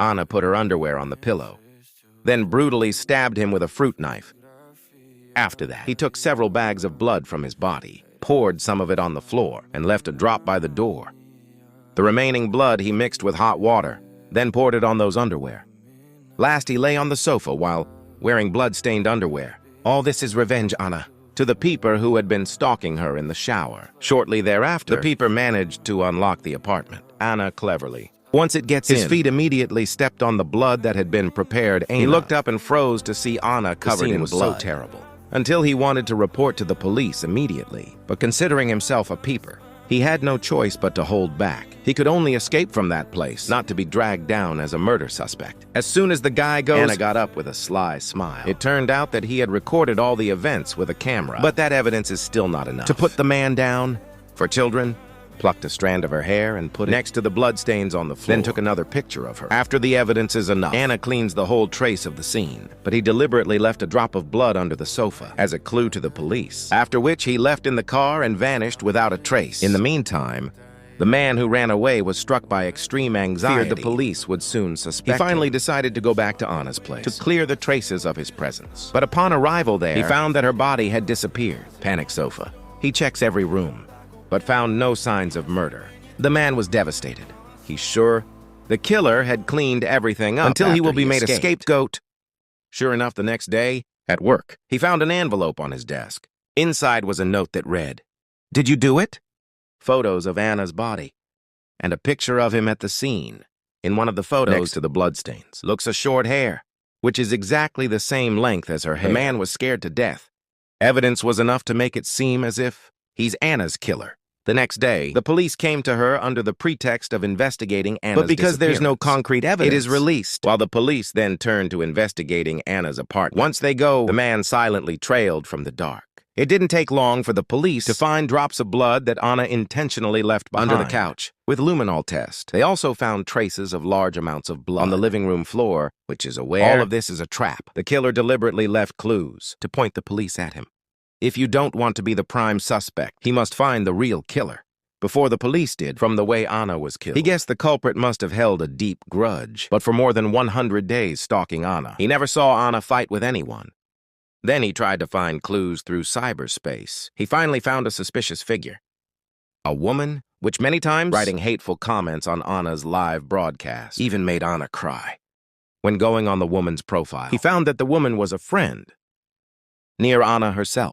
Anna put her underwear on the pillow, then brutally stabbed him with a fruit knife. After that, he took several bags of blood from his body, poured some of it on the floor, and left a drop by the door. The remaining blood he mixed with hot water, then poured it on those underwear. Last, he lay on the sofa while wearing blood-stained underwear. All this is revenge, Anna, to the peeper who had been stalking her in the shower. Shortly thereafter, the peeper managed to unlock the apartment. Anna cleverly. Once it gets in, his feet immediately stepped on the blood that had been prepared. He looked up and froze to see Anna covered in blood. The scene was so terrible, until he wanted to report to the police immediately. But considering himself a peeper, he had no choice but to hold back. He could only escape from that place, not to be dragged down as a murder suspect. As soon as the guy goes, Anna got up with a sly smile. It turned out that he had recorded all the events with a camera, but that evidence is still not enough. To put the man down, for children, plucked a strand of her hair and put it next to the bloodstains on the floor, then took another picture of her. After the evidence is enough, Anna cleans the whole trace of the scene, but he deliberately left a drop of blood under the sofa as a clue to the police, after which he left in the car and vanished without a trace. In the meantime, the man who ran away was struck by extreme anxiety, feared the police would soon suspect him. He finally decided to go back to Anna's place to clear the traces of his presence. But upon arrival there, he found that her body had disappeared. Panic sofa. He checks every room, but found no signs of murder. The man was devastated. He's sure the killer had cleaned everything up until he will be made a scapegoat. Sure enough, the next day, at work, he found an envelope on his desk. Inside was a note that read, "Did you do it?" Photos of Anna's body, and a picture of him at the scene. In one of the photos, next to the bloodstains, looks a short hair, which is exactly the same length as her hair. The man was scared to death. Evidence was enough to make it seem as if he's Anna's killer. The next day, the police came to her under the pretext of investigating Anna's disappearance. But because there's no concrete evidence, it is released, while the police then turn to investigating Anna's apartment. Once they go, the man silently trailed from the dark. It didn't take long for the police to find drops of blood that Anna intentionally left behind under the couch. With luminol test, they also found traces of large amounts of blood on the living room floor, which is aware all of this is a trap. The killer deliberately left clues to point the police at him. If you don't want to be the prime suspect, he must find the real killer, before the police did, from the way Anna was killed. He guessed the culprit must have held a deep grudge, but for more than 100 days stalking Anna, he never saw Anna fight with anyone. Then he tried to find clues through cyberspace. He finally found a suspicious figure. A woman, which many times writing hateful comments on Anna's live broadcast, even made Anna cry. When going on the woman's profile, he found that the woman was a friend near Anna herself.